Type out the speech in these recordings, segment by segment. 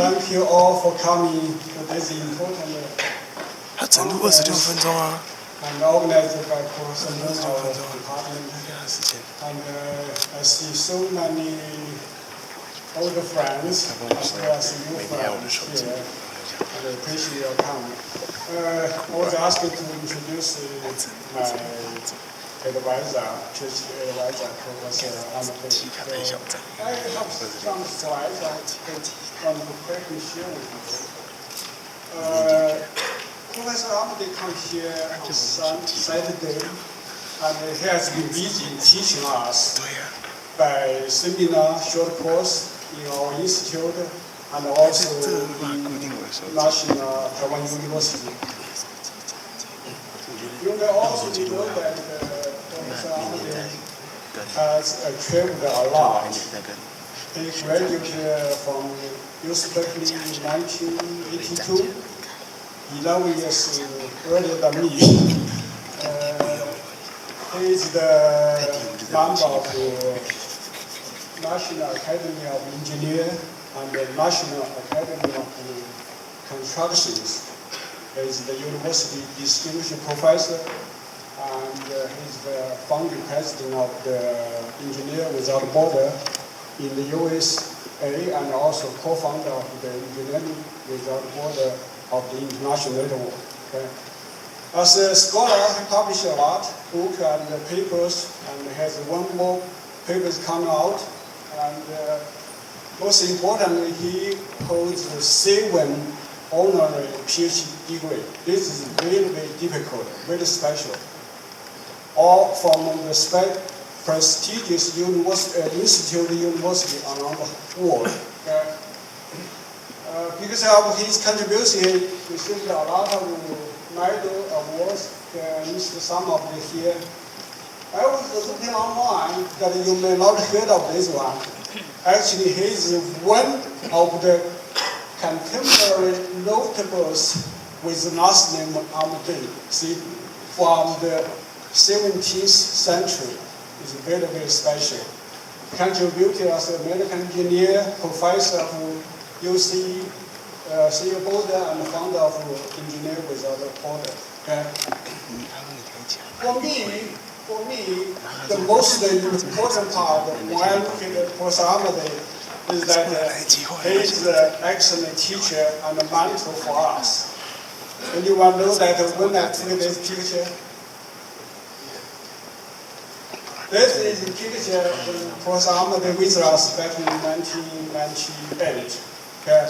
Thank you all for coming to this important 他整路26分钟啊。And organized by personnel of the department. 给他时间。And I see so many old friends as well as new friends here. And I appreciate your coming. I was asked to introduce my advisor, PhD advisor, Professor Amadei. I have some slides I want to quickly share with you. Professor Amadei came here on Saturday, and he has been busy teaching us by seminar, short course in our institute, and also in National Taiwan University. You may also know that Professor Amadei has traveled a lot. He graduated from UC Berkeley in 1982, 11 years earlier than me. He is the member of the National Academy of Engineers and the National Academy of Constructions. He is the university distinguished professor, and he is the founding president of the Engineers Without Borders in the USA, and also co-founder of the Engineers Without Borders of the international network. Okay. As a scholar, he published a lot of books and papers, and has one more papers coming out. And most importantly, he holds 7 honorary PhD degree. This is very, very difficult, very special. All from the prestigious university around the world. Okay. Because of his contribution, he received a lot of medal awards, some of them here. I was looking online that you may not have heard of this one. Actually, he is one of the contemporary notables with the last name Amadei, from the 17th century. It's very, very special. Contributed as an American engineer, professor of UC, CEO Boulder, and founder of Engineers Without Borders. Okay? For me, the most important part when I look at Professor Amadei is that he is an excellent teacher and a mentor for us. Anyone know that when I took this picture? This is a picture when Professor Amadei with us back in 1998. Okay.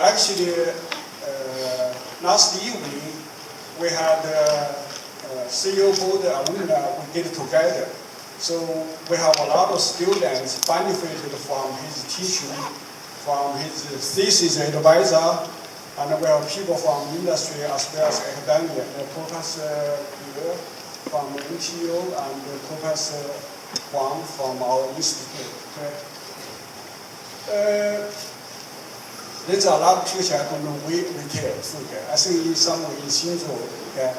Actually, last evening we had CEO Board alumni we get together. So we have a lot of students benefited from his teaching, from his thesis advisor, and we have people from industry as well as academia. Professor Yu from NTU and Professor Huang from our institute. Okay. There's a lot of pictures I don't know we tell. I think in some way it's usual. Okay.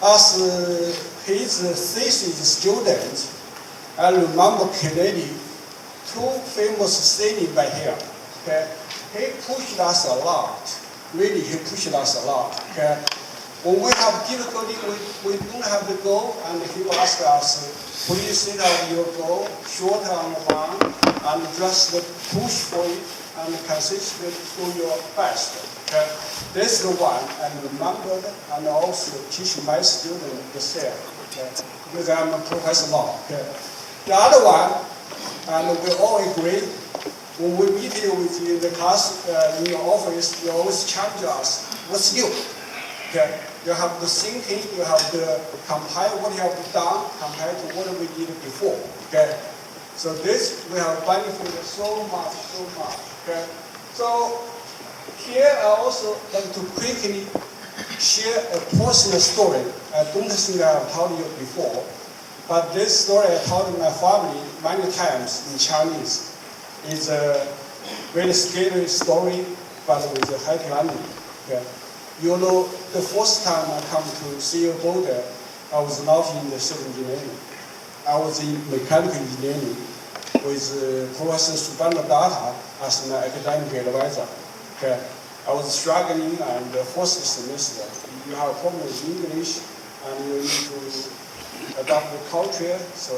As his thesis student, I remember clearly 2 famous sayings by him. Okay. He pushed us a lot. Really, he pushed us a lot. Okay. When we have difficulty, we don't have the goal, and he will ask us, please set out your goal, shorter and long, and just push for it, and consistently do your best. Okay? This is the one I remembered, and also teach my students the same. Okay? Because I'm a professor now. Okay? The other one, and we all agree, when we meet you with you in the class, in your office, you always challenge us, what's new? Okay? You have to thinking, you have to compare what you have done compared to what we did before. Okay? So this we have benefited so much. Okay? So here I also like to quickly share a personal story. I don't think I have told you before, but this story I told my family many times in Chinese. It's a very scary story, but with a happy ending. Okay? You know, the first time I come to CEO Boulder, I was not in the civil engineering. I was in mechanical engineering with Professor Subhanahu Data as my academic advisor. Okay. I was struggling in the first semester. You have a problem with English, and you need to adapt the culture. So,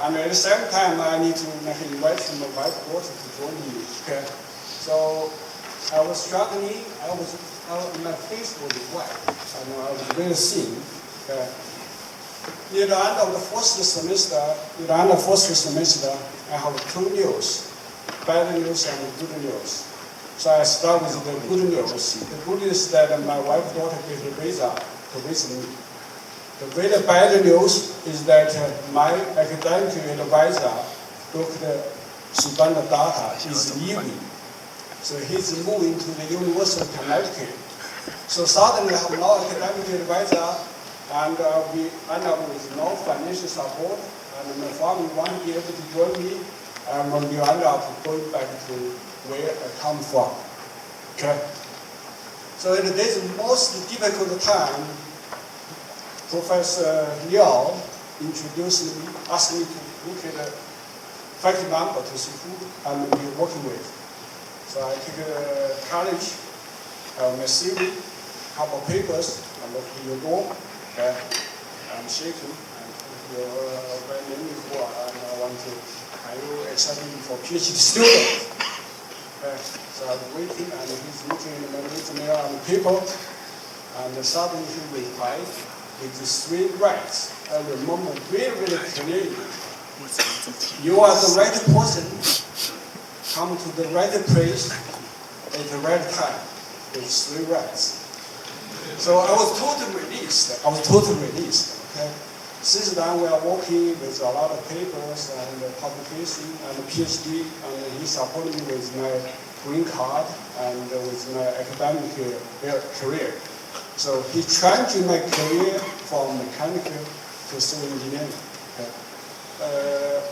and at the same time, I need to invite my wife daughter to join me. Okay. So, I was struggling. My face was white, and I was very thin. Okay. Near the end of the first semester, I have two news, bad news and good news. So I start with the good news. The good news is that my wife daughter gave a visa to visit me. The very bad news is that my academic advisor, Dr. Subhanda Data, is leaving. So he's moving to the University of Connecticut. So suddenly I have no academic advisor, and we end up with no financial support, and my family won't be able to join me, and we end up going back to where I come from. Okay? So in this most difficult time, Professor Liao introduced me, asked me to look at the faculty member to see who I'm going to be working with. So I took a college, my CV, couple of papers, I looked at your door, okay? I'm shaking, and your name is what, and I want to, are you accepting for PhD student? So I was waiting, and he's looking at my resume and paper, and suddenly he replied with the three rights. I remember very, very clearly. You are the right person, come to the right place at the right time with three rights. So I was totally released. Okay? Since then, we are working with a lot of papers and publication and PhD, and he supported me with my green card and with my academic career. So he changed my career from mechanical to civil engineering. Okay.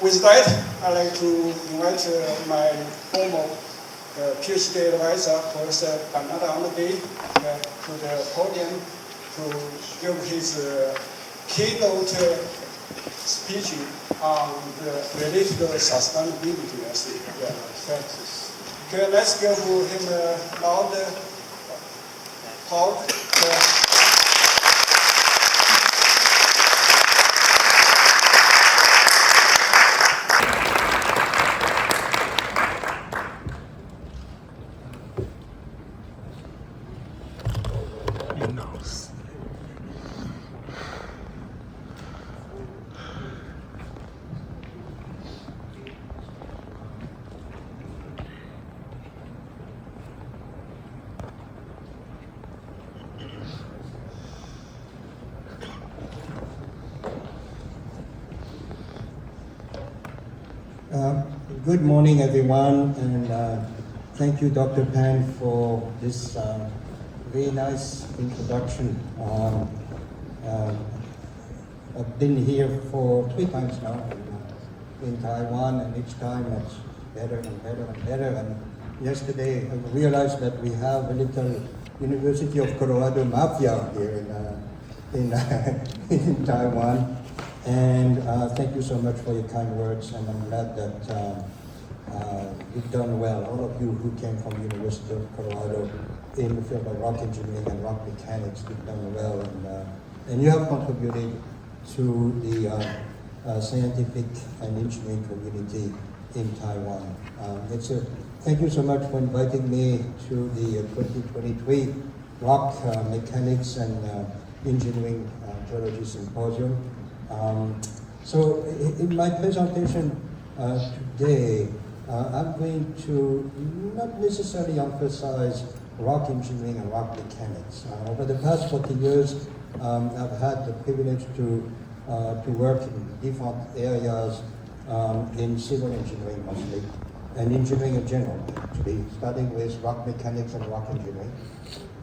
With that, I'd like to invite my former PhD advisor, Professor Amadei, to the podium to give his keynote speech on the related sustainability. Okay, let's give him a loud talk. Good morning, everyone, and thank you, Dr. Pan, for this very nice introduction. I've been here for 3 times now in Taiwan, and each time it's better and better and better. And yesterday, I realized that we have a little University of Colorado mafia here in Taiwan. And thank you so much for your kind words, and I'm glad that you've done well. All of you who came from University of Colorado in the field of rock engineering and rock mechanics, you've done well, and you have contributed to the scientific and engineering community in Taiwan. Thank you so much for inviting me to the 2023 Rock Mechanics and Engineering Geology Symposium. So in my presentation today, I'm going to not necessarily emphasize rock engineering and rock mechanics. Over the past 40 years, I've had the privilege to work in different areas in civil engineering mostly, and engineering in general, actually, starting with rock mechanics and rock engineering.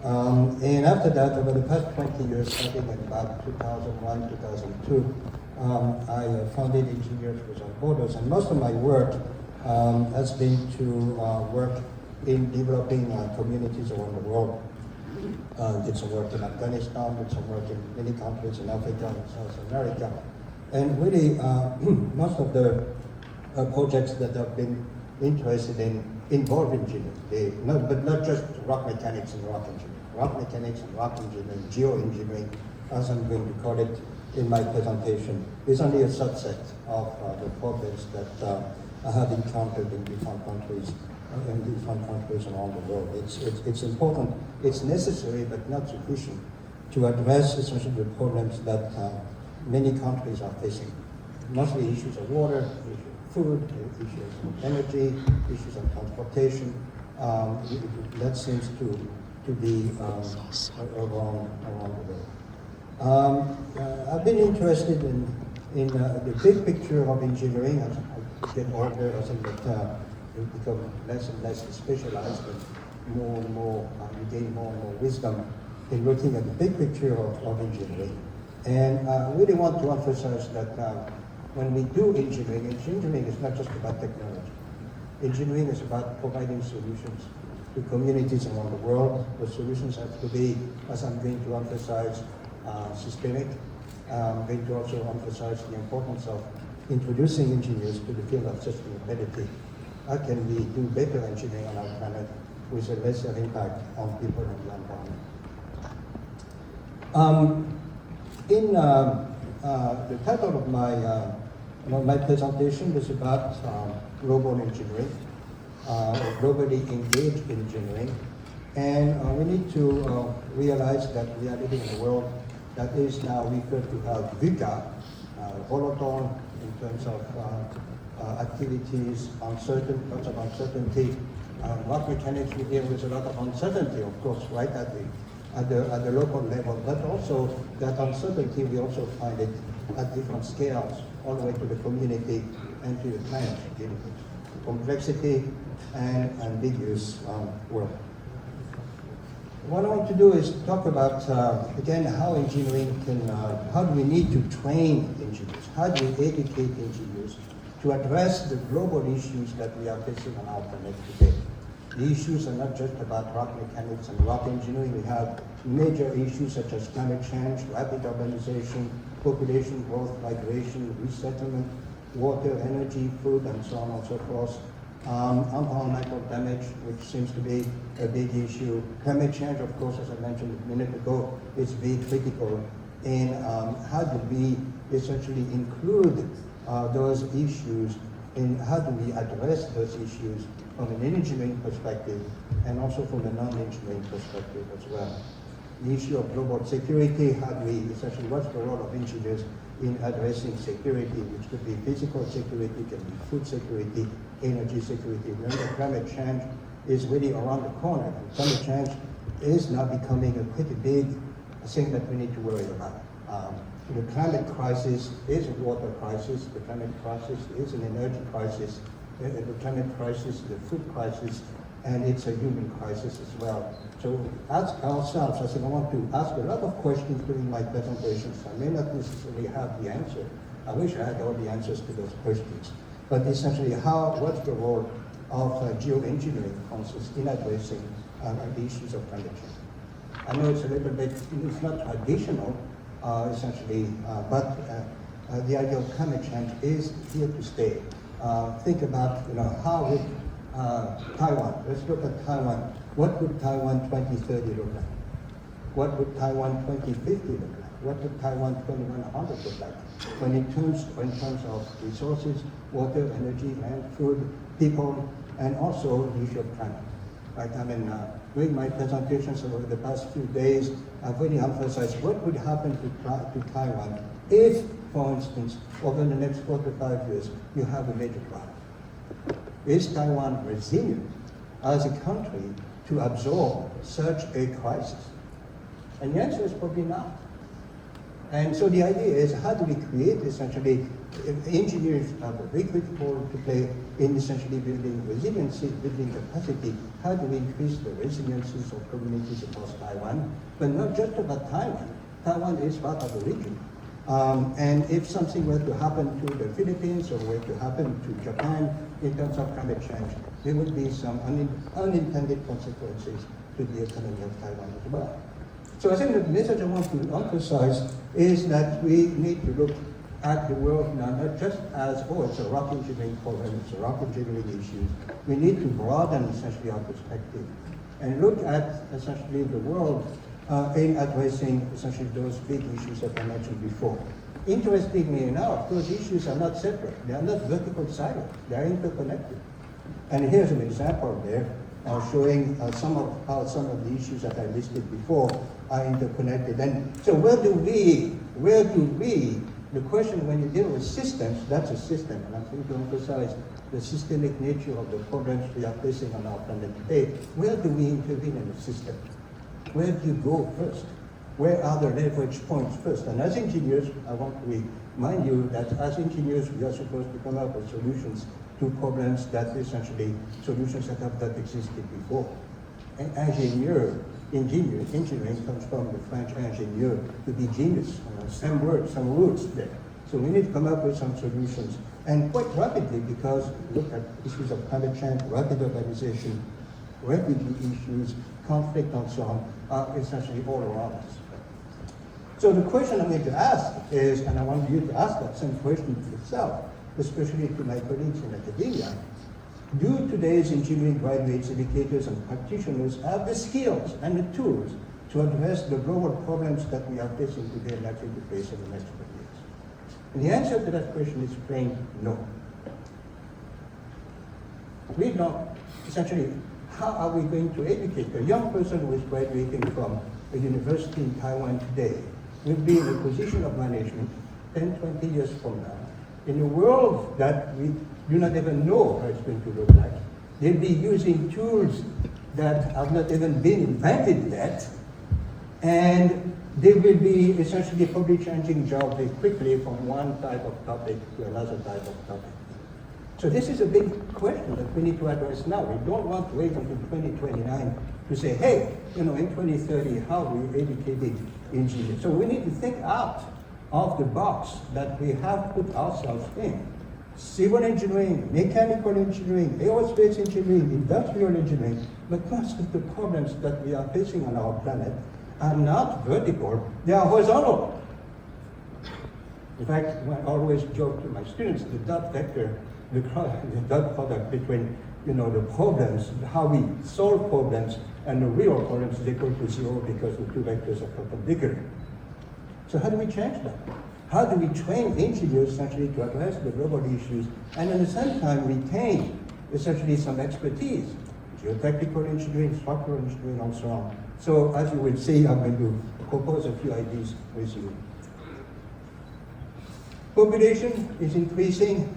And after that, over the past 20 years, starting in about 2001, 2002, I founded Engineers Without Borders, and most of my work has been to work in developing communities around the world. Did some work in Afghanistan, did some work in many countries in Africa and South America. And really, most of the projects that I've been interested in involve engineering, but not just rock mechanics and rock engineering. Rock mechanics and rock engineering, geoengineering, as I'm going to call it in my presentation, is only a subset of the problems that I have encountered in different countries around the world. It's important, it's necessary, but not sufficient to address essentially the problems that many countries are facing. Mostly issues of water, issues of food, issues of energy, issues of transportation. That seems to be around the world. I've been interested in the big picture of engineering. As I get older, I think that you become less and less specialized, but more and more, you gain more and more wisdom in looking at the big picture of engineering. And I really want to emphasize that when we do engineering is not just about technology. Engineering is about providing solutions to communities around the world. The solutions have to be, as I'm going to emphasize, systemic. I'm going to also emphasize the importance of introducing engineers to the field of sustainability. How can we do better engineering on our planet with a lesser impact on people and the environment? The title of my presentation is about global engineering, globally engaged engineering, and we need to realize that we are living in a world that is now referred to as VUCA, volatile in terms of activities, lots of uncertainty. Rock mechanics, we deal with a lot of uncertainty, of course, right at the local level, but also that uncertainty, we also find it at different scales, all the way to the community and to the planet. Complexity and ambiguous world. What I want to do is talk about, again, how engineering how do we need to train engineers? How do we educate engineers to address the global issues that we are facing on our planet today? The issues are not just about rock mechanics and rock engineering. We have major issues such as climate change, rapid urbanization, population growth, migration, resettlement, water, energy, food, and so on and so forth. Environmental damage, which seems to be a big issue. Climate change, of course, as I mentioned a minute ago, is very critical in how do we essentially include those issues and how do we address those issues from an engineering perspective and also from a non-engineering perspective as well. The issue of global security, how do we essentially, what's the role of engineers in addressing security, which could be physical security, can be food security, energy security. Remember, climate change is really around the corner. And climate change is now becoming a pretty big thing that we need to worry about. The climate crisis is a water crisis. The climate crisis is an energy crisis. The climate crisis is a food crisis, and it's a human crisis as well. So ask ourselves, I think I want to ask a lot of questions during my presentations. I may not necessarily have the answer. I wish I had all the answers to those questions. But essentially, what's the role of geoengineering, for instance, in addressing the issues of climate change? I know it's a little bit, it's not traditional, essentially, but the idea of climate change is here to stay. Think about, how would Taiwan, let's look at Taiwan. What would Taiwan 2030 look like? What would Taiwan 2050 look like? What would Taiwan 2100 look like? In terms of resources, water, energy, land, food, people, and also the issue of climate. Right? I mean, during my presentations over the past few days, I've really emphasized what would happen to Taiwan if, for instance, over the next 4 to 5 years, you have a major drought. Is Taiwan resilient as a country to absorb such a crisis? And the answer is probably not. And so the idea is, how do we create essentially, engineers have a very critical role to play in essentially building resiliency, building capacity. How do we increase the resiliencies of communities across Taiwan? But not just about Taiwan. Taiwan is part of the region. And if something were to happen to the Philippines or were to happen to Japan in terms of climate change, there would be some unintended consequences to the economy of Taiwan as well. So I think the message I want to emphasize is that we need to look at the world now, not just as, oh, it's a rock engineering problem, it's a rock engineering issue. We need to broaden essentially our perspective and look at essentially the world in addressing essentially those big issues that I mentioned before. Interestingly enough, those issues are not separate. They are not vertical silos. They are interconnected. And here's an example there showing some of the issues that I listed before are interconnected. And so where do we, the question when you deal with systems, that's a system, and I'm going to emphasize the systemic nature of the problems we are facing on our planet today. Where do we intervene in the system? Where do you go first? Where are the leverage points first? And as engineers, I want to remind you that as engineers, we are supposed to come up with solutions to problems that essentially, solutions that have not existed before. And engineering comes from the French ingénieur, to be genius, same word, some roots there. So we need to come up with some solutions. And quite rapidly, because look at issues of climate change, rapid urbanization, refugee issues, conflict and so on, are essentially all around us. So the question I'm going to ask is, and I want you to ask that same question to yourself, especially to my colleagues in academia, do today's engineering graduates, educators, and practitioners have the skills and the tools to address the global problems that we are facing today and likely to face in the next 20 years? And the answer to that question is plain no. We don't. Essentially, how are we going to educate a young person who is graduating from a university in Taiwan today will be in a position of management 10, 20 years from now, in a world that we do not even know how it's going to look like. They'll be using tools that have not even been invented yet, and they will be essentially probably changing jobs very quickly from one type of topic to another type of topic. So this is a big question that we need to address now. We don't want to wait until 2029 to say, hey, in 2030, how we educated engineers? So we need to think out of the box that we have put ourselves in. Civil engineering, mechanical engineering, aerospace engineering, industrial engineering, but most of the problems that we are facing on our planet are not vertical, they are horizontal. In fact, I always joke to my students, the dot vector, the dot product between the problems, how we solve problems, and the real problems is equal to 0 because the two vectors are perpendicular. So how do we change that? How do we train engineers essentially to address the global issues and at the same time retain essentially some expertise, geotechnical engineering, structural engineering, and so on. So as you will see, I'm going to propose a few ideas with you. Population is increasing.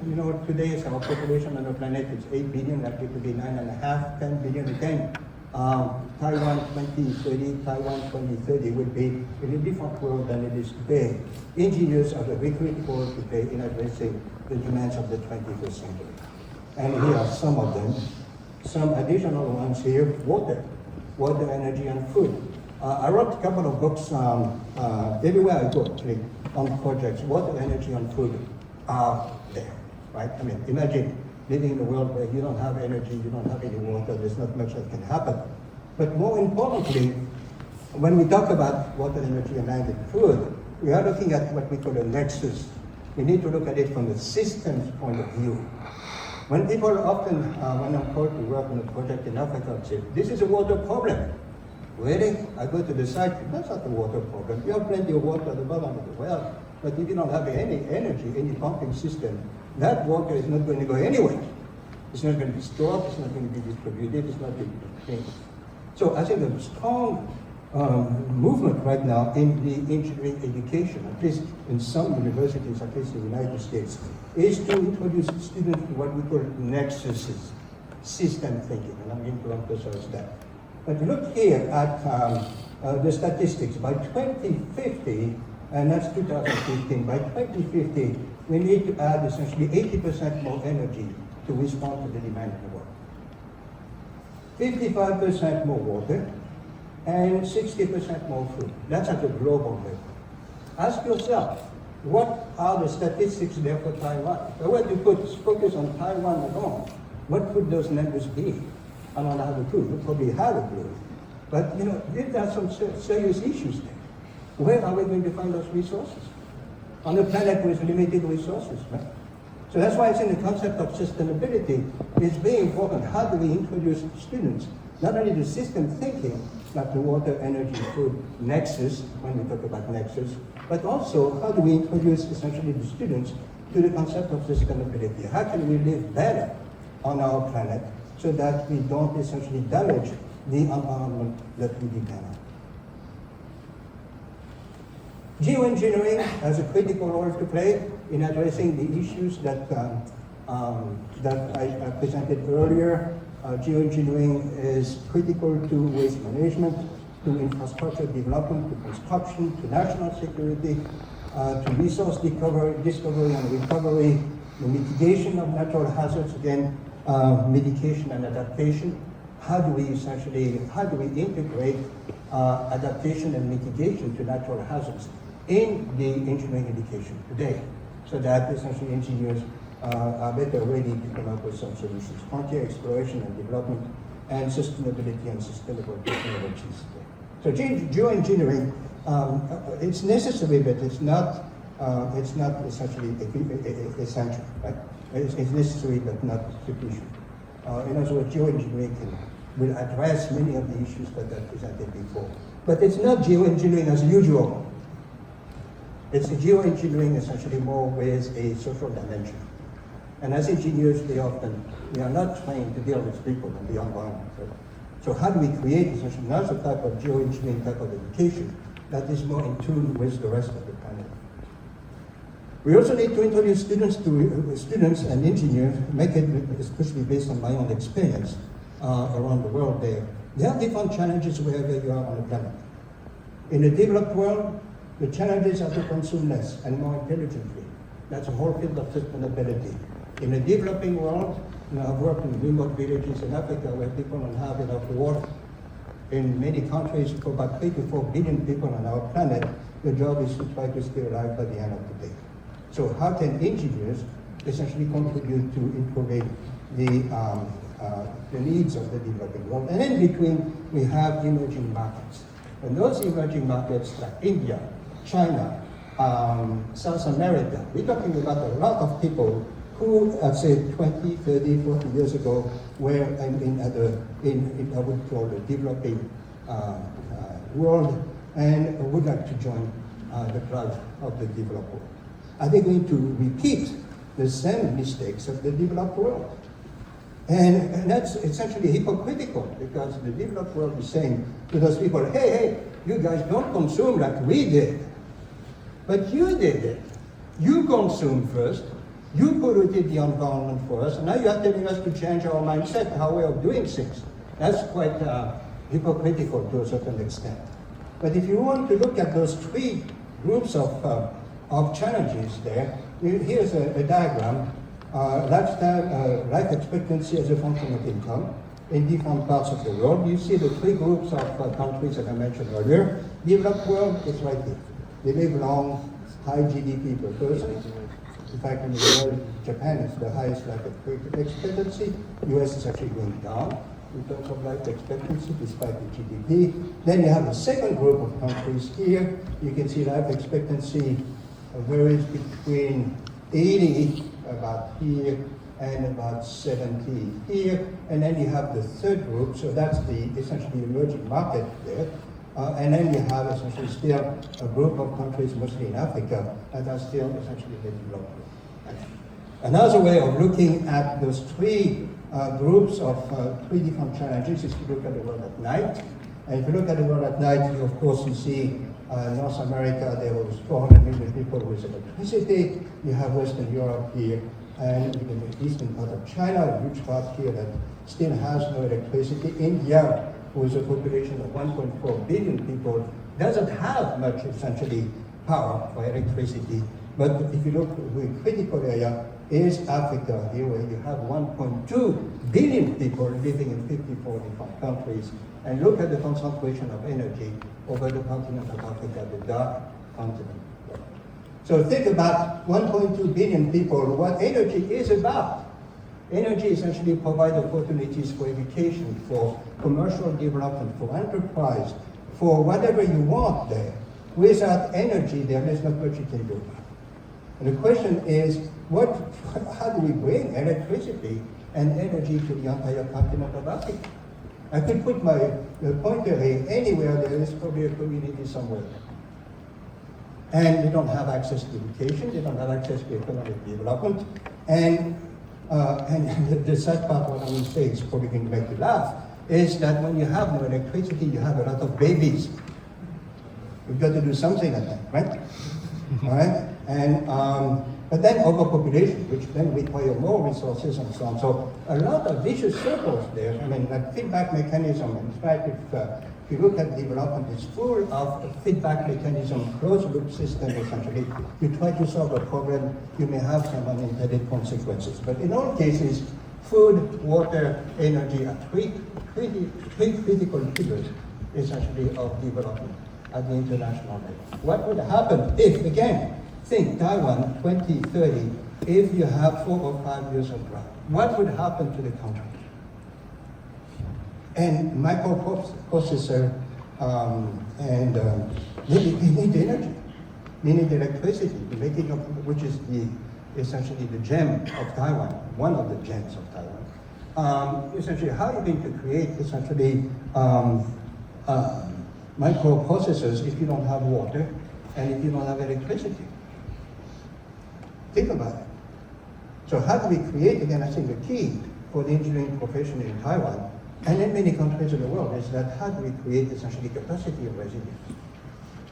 Today our population on the planet is 8 billion, likely to be 9.5, 10 billion again. Taiwan 2030, Taiwan 2030 will be in a different world than it is today. Engineers have a very critical role to play in addressing the demands of the 21st century. And here are some of them. Some additional ones here: water, energy, and food. I wrote a couple of books everywhere I go, actually, on projects. Water, energy, and food are there, right? I mean, imagine living in a world where you don't have energy, you don't have any water, there's not much that can happen. But more importantly, when we talk about water, energy, and land and food, we are looking at what we call a nexus. We need to look at it from the systems point of view. When people often, when I'm called to work on a project in Africa, say, this is a water problem. Really? I go to the site, that's not a water problem. You have plenty of water at the bottom of the well, but if you don't have any energy, any pumping system, that water is not going to go anywhere. It's not going to be stored, it's not going to be distributed, it's not going to be changed. So I think a strong movement right now in the engineering education, at least in some universities, at least in the United States, is to introduce students to what we call nexuses, system thinking, and I'm going to emphasize that. But look here at the statistics. By 2050, and that's 2015, by 2050, we need to add essentially 80% more energy to respond to the demand of the world. 55% more water, and 60% more food. That's at the global level. Ask yourself, what are the statistics there for Taiwan? If I were to focus on Taiwan alone, what would those numbers be? I don't have a clue. You probably have a clue. But there are some serious issues there. Where are we going to find those resources? on a planet with limited resources, right? So that's why I think the concept of sustainability is very important. How do we introduce students, not only the system thinking, like the water, energy, food nexus, when we talk about nexus, but also how do we introduce essentially the students to the concept of sustainability? How can we live better on our planet so that we don't essentially damage the environment that we depend on? Geoengineering has a critical role to play in addressing the issues that I presented earlier. Geoengineering is critical to waste management, to infrastructure development, to construction, to national security, to resource discovery and recovery, the mitigation of natural hazards, again, mitigation and adaptation. How do we integrate adaptation and mitigation to natural hazards in the engineering education today, so that essentially engineers are better ready to come up with some solutions. Frontier exploration and development, and sustainability and sustainable technologies. So geoengineering, it's necessary, but it's not essentially essential, right? It's necessary, but not sufficient. In other words, geoengineering will address many of the issues that I presented before. But it's not geoengineering as usual. It's a geoengineering essentially more with a social dimension. And as engineers, we are not trained to deal with people and the environment. Right? So how do we create essentially another type of geoengineering type of education that is more in tune with the rest of the planet? We also need to introduce students and engineers, make it especially based on my own experience around the world there. There are different challenges wherever you are on the planet. In the developed world, the challenges are to consume less and more intelligently. That's a whole field of sustainability. In the developing world, I've worked in remote villages in Africa where people don't have enough water. In many countries, for about 3 to 4 billion people on our planet, the job is to try to stay alive by the end of the day. So how can engineers essentially contribute to improving the needs of the developing world? And in between, we have emerging markets. And those emerging markets like India, China, South America, we're talking about a lot of people who, I'd say 20, 30, 40 years ago, were in I would call the developing world and would like to join the crowd of the developed world. Are they going to repeat the same mistakes of the developed world? And that's essentially hypocritical, because the developed world is saying to those people, hey, you guys don't consume like we did. But you did it. You consumed first. You polluted the environment for us. And now you are telling us to change our mindset, our way of doing things. That's quite hypocritical to a certain extent. But if you want to look at those 3 groups of challenges there, here's a diagram. Life expectancy as a function of income in different parts of the world. You see the 3 groups of countries that I mentioned earlier. Developed world is right here. They live long, high GDP per person. In fact, in the world, Japan is the highest life expectancy. US is actually going down in terms of life expectancy despite the GDP. Then you have a second group of countries here. You can see life expectancy varies between 80 about here and about 70 here. And then you have the third group, so that's the essentially emerging market there. And then you have essentially still a group of countries, mostly in Africa, that are still essentially the developed world. Another way of looking at those 3 groups of 3 different challenges is to look at the world at night. And if you look at the world at night, you of course you see North America, there was 400 million people with electricity. You have Western Europe here, and even the eastern part of China, a huge part here that still has no electricity. India, with a population of 1.4 billion people, doesn't have much, essentially, power for electricity. But if you look at the critical area, is Africa, here where you have 1.2 billion people living in 54 different countries. And look at the concentration of energy over the continent of Africa, the dark continent. So think about 1.2 billion people, what energy is about. Energy essentially provides opportunities for education, for commercial development, for enterprise, for whatever you want there. Without energy, there is not much you can do. And the question is, how do we bring electricity and energy to the entire continent of Africa? I could put my pointer anywhere there is probably a community somewhere. And they don't have access to education, they don't have access to economic development. And the sad part, what I will say, is probably going to make you laugh, is that when you have no electricity, you have a lot of babies. We've got to do something like that, right? All right? And, but then overpopulation, which then require more resources and so on. So a lot of vicious circles there. I mean, that feedback mechanism, in fact, if you look at development, it's full of feedback mechanism, closed loop system, essentially. You try to solve a problem, you may have some unintended consequences. But in all cases, food, water, energy are three critical pillars, essentially, of development at the international level. What would happen if, again, think Taiwan 2030, if you have 4 or 5 years of drought? What would happen to the country? And microprocessor, we need energy. We need electricity, the making of which is essentially the gem of Taiwan, one of the gems of Taiwan. Essentially, how are you going to create essentially microprocessors if you don't have water and if you don't have electricity? Think about it. So how do we create, again, I think the key for the engineering profession in Taiwan and in many countries in the world is that how do we create essentially capacity of resilience?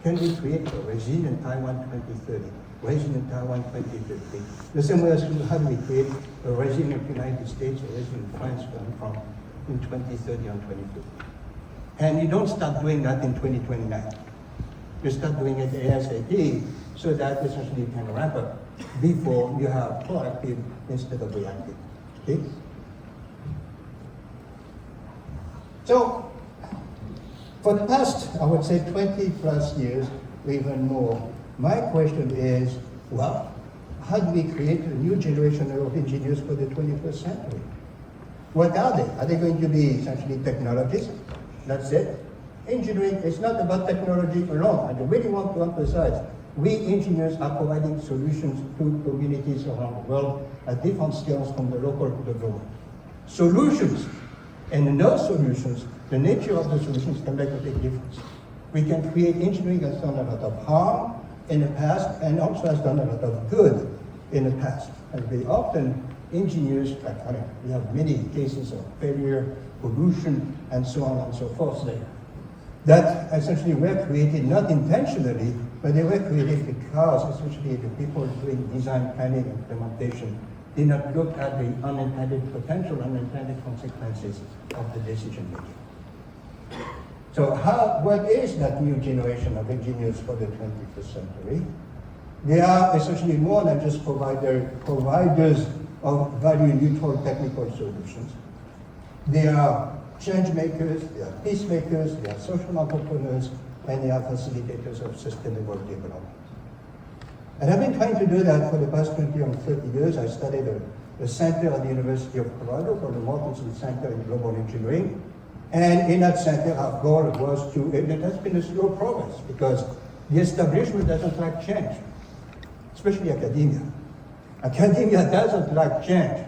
Can we create a resilient Taiwan 2030, resilient Taiwan 2050? The same way as how do we create a resilient United States or resilient France from in 2030 and 2050? And you don't start doing that in 2029. You start doing it ASAP so that essentially you can ramp up before you have proactive instead of reactive. Okay? So, for the past, I would say 20 plus years, or even more, my question is, well, how do we create a new generation of engineers for the 21st century? What are they? Are they going to be essentially technologists? That's it. Engineering is not about technology alone. I really want to emphasize, we engineers are providing solutions to communities around the world at different scales from the local to the global. Solutions. And in those solutions, the nature of the solutions can make a big difference. We can create engineering that's done a lot of harm in the past and also has done a lot of good in the past. And very often, engineers, we have many cases of failure, pollution, and so on and so forth there, that essentially were created not intentionally, but they were created because essentially the people doing design planning and implementation did not look at the unintended potential, unintended consequences of the decision making. So what is that new generation of engineers for the 21st century? They are essentially more than just providers of value-neutral technical solutions. They are change makers, they are peacemakers, they are social entrepreneurs, and they are facilitators of sustainable development. And I've been trying to do that for the past 20 or 30 years. I studied a center at the University of Colorado called the Mortensen Center in Global Engineering. And in that center, our goal was to, and it has been a slow progress because the establishment doesn't like change, especially academia. Academia doesn't like change.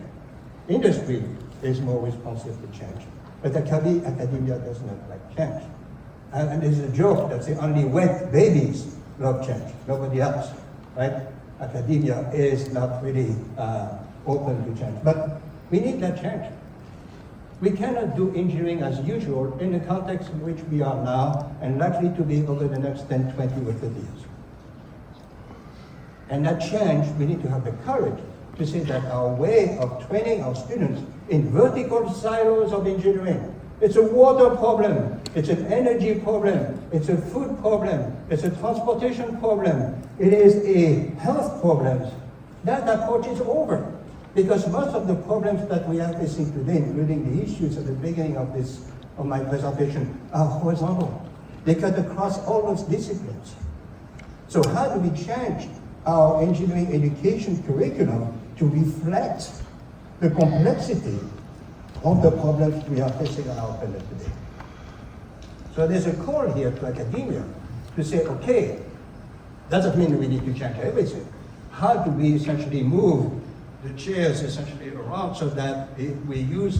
Industry is more responsive to change. But academia does not like change. And there's a joke that say only wet babies love change, nobody else, right? Academia is not really open to change. But we need that change. We cannot do engineering as usual in the context in which we are now and likely to be over the next 10, 20, or 30 years. And that change, we need to have the courage to say that our way of training our students in vertical silos of engineering, it's a water problem, it's an energy problem, it's a food problem, it's a transportation problem, it is a health problem. That approach is over. Because most of the problems that we are facing today, including the issues at the beginning of my presentation, are horizontal. They cut across all those disciplines. So how do we change our engineering education curriculum to reflect the complexity of the problems we are facing on our planet today? So there's a call here to academia to say, okay, doesn't mean we need to change everything. how do we essentially move the chairs essentially around so that we use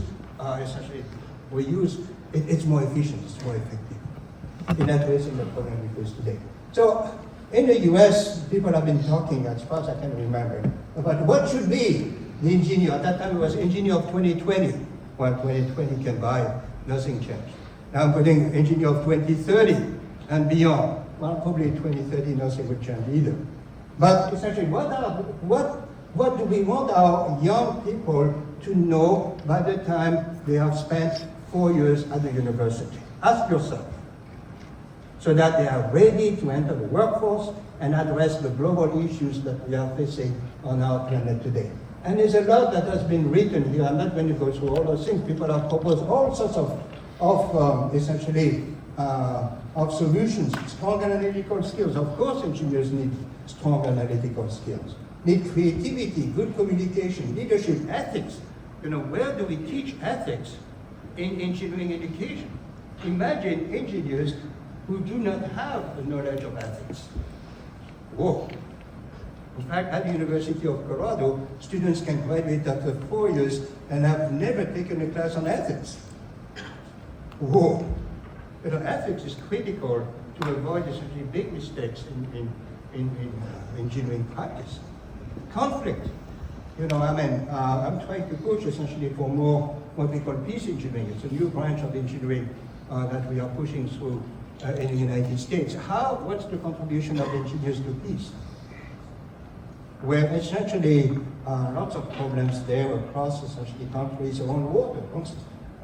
it's more efficient, it's more effective in addressing the problem we face today. So in the US, people have been talking, as far as I can remember, about what should be the engineer. At that time it was engineer of 2020. Well, 2020 came by, nothing changed. Now I'm putting engineer of 2030 and beyond. Well, probably 2030, nothing would change either. But essentially, what do we want our young people to know by the time they have spent 4 years at the university? Ask yourself. So that they are ready to enter the workforce and address the global issues that we are facing on our planet today. And there's a lot that has been written here. I'm not going to go through all those things. People have proposed all sorts of solutions, strong analytical skills. Of course, engineers need strong analytical skills, need creativity, good communication, leadership, ethics. Where do we teach ethics in engineering education? Imagine engineers who do not have the knowledge of ethics. Whoa. In fact, at the University of Colorado, students can graduate after 4 years and have never taken a class on ethics. Whoa. Ethics is critical to avoid essentially big mistakes in engineering practice. Conflict. I'm trying to push essentially for more what we call peace engineering. It's a new branch of engineering that we are pushing through in the United States. What's the contribution of engineers to peace? Where essentially lots of problems there across essentially countries around water.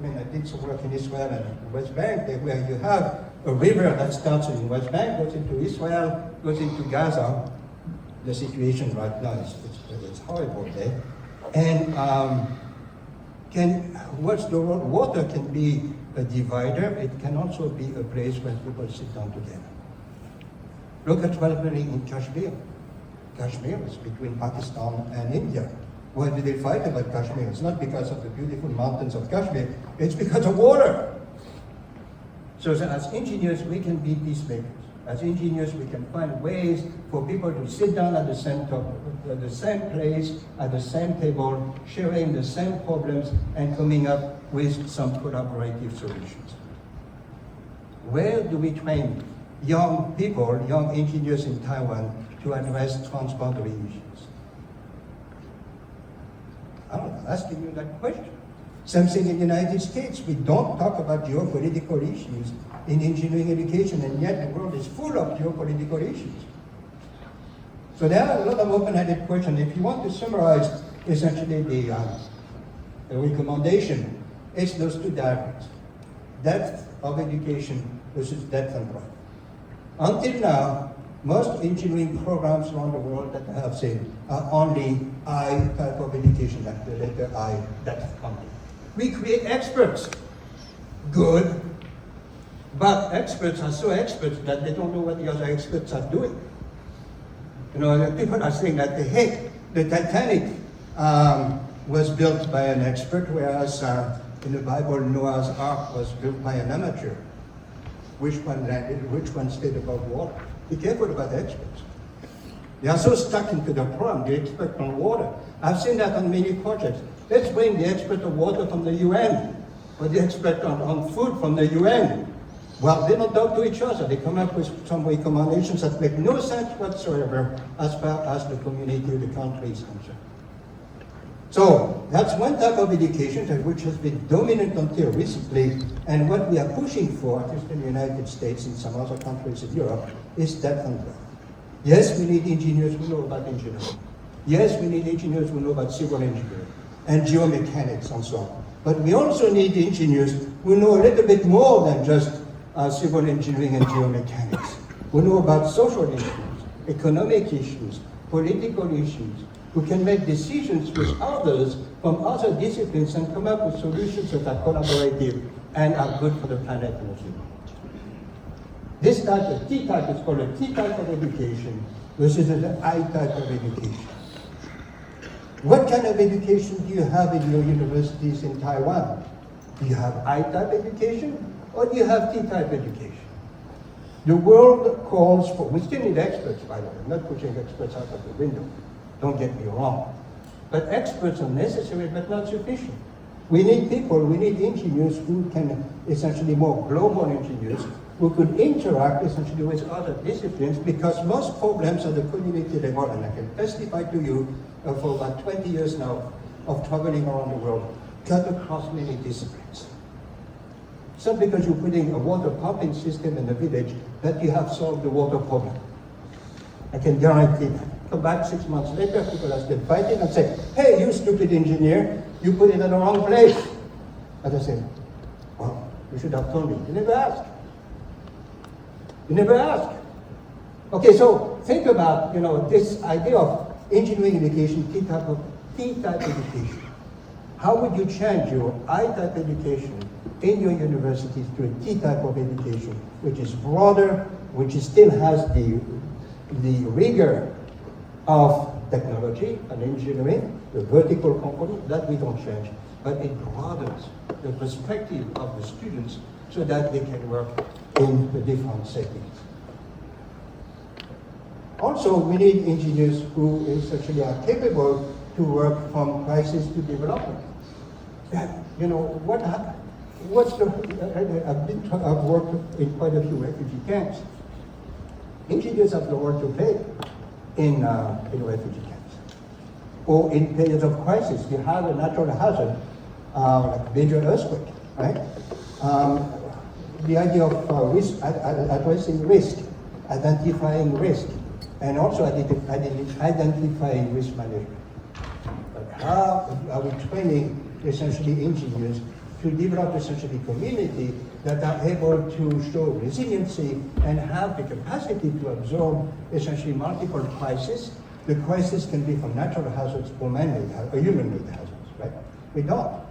I did some work in Israel and the West Bank, where you have a river that starts in the West Bank, goes into Israel, goes into Gaza. The situation right now is horrible there. And water can be a divider. It can also be a place where people sit down together. Look at what's happening in Kashmir. Kashmir is between Pakistan and India. Why do they fight about Kashmir? It's not because of the beautiful mountains of Kashmir, it's because of water. So as engineers, we can be peacemakers. As engineers, we can find ways for people to sit down at the same place, at the same table, sharing the same problems and coming up with some collaborative solutions. Where do we train young people, young engineers in Taiwan to address transboundary issues? I'm asking you that question. Same thing in the United States. We don't talk about geopolitical issues in engineering education, and yet the world is full of geopolitical issues. So there are a lot of open-ended questions. If you want to summarize essentially the recommendation, it's those two diagrams. Depth of education versus depth and breadth. Until now, most engineering programs around the world that I have seen are only I type of education, like the letter I, depth only. We create experts. Good. But experts are so experts that they don't know what the other experts are doing. People are saying that, hey, the Titanic was built by an expert, whereas in the Bible, Noah's Ark was built by an amateur. Which one landed, which one stayed above water? Be careful about experts. They are so stuck into the problem, the expert on water. I've seen that on many projects. Let's bring the expert on water from the UN, or the expert on food from the UN. Well, they don't talk to each other. They come up with some recommendations that make no sense whatsoever as far as the community or the country is concerned. So that's one type of education which has been dominant until recently, and what we are pushing for, at least in the United States and some other countries in Europe, is depth and breadth. Yes, we need engineers who know about engineering. Yes, we need engineers who know about civil engineering and geomechanics and so on. But we also need engineers who know a little bit more than just civil engineering and geomechanics, who know about social issues, economic issues, political issues, who can make decisions with others from other disciplines and come up with solutions that are collaborative and are good for the planet and the human. This type of T-type is called a T-type of education versus an I-type of education. What kind of education do you have in your universities in Taiwan? Do you have I-type education or do you have T-type education? The world calls for, we still need experts, by the way, I'm not pushing experts out of the window. don't get me wrong. But experts are necessary but not sufficient. We need people, we need engineers who can, essentially more global engineers, who could interact essentially with other disciplines, because most problems at the community level, and I can testify to you for about 20 years now of traveling around the world, cut across many disciplines. It's not because you're putting a water pumping system in a village that you have solved the water problem. I can guarantee that. Come back 6 months later, people are still fighting and say, hey, you stupid engineer, you put it in the wrong place. And I say, well, you should have told me. You never asked. You never asked. Okay, so think about, this idea of engineering education, T-type education. How would you change your I-type education in your universities to a T-type of education, which is broader, which still has the rigor of technology and engineering, the vertical component, that we don't change, but it broadens the perspective of the students so that they can work in the different settings. Also, we need engineers who essentially are capable to work from crisis to development. What happened? I've worked in quite a few refugee camps. Engineers have the role to play in refugee camps. Or in periods of crisis, you have a natural hazard, like a major earthquake, right? The idea of addressing risk, identifying risk, and also identifying risk management. But how are we training essentially engineers to develop essentially community that are able to show resiliency and have the capacity to absorb essentially multiple crises? The crisis can be from natural hazards or man-made or human-made hazards, right? We don't.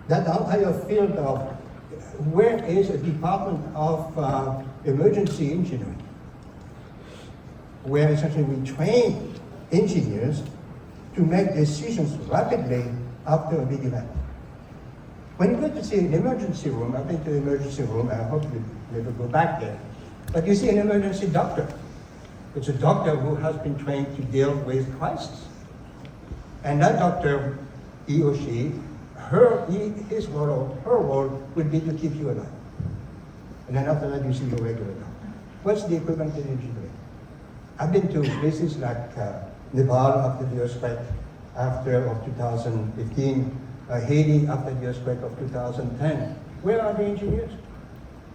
That entire field of where is a department of emergency engineering, where essentially we train engineers to make decisions rapidly after a big event. When you go to see an emergency room, I've been to the emergency room, and I hope you never go back there, but you see an emergency doctor. It's a doctor who has been trained to deal with crisis. And that doctor, he or she, his role, her role would be to keep you alive. And then after that, you see your regular doctor. What's the equivalent in engineering? I've been to places like Nepal after the earthquake of 2015, Haiti after the earthquake of 2010. Where are the engineers?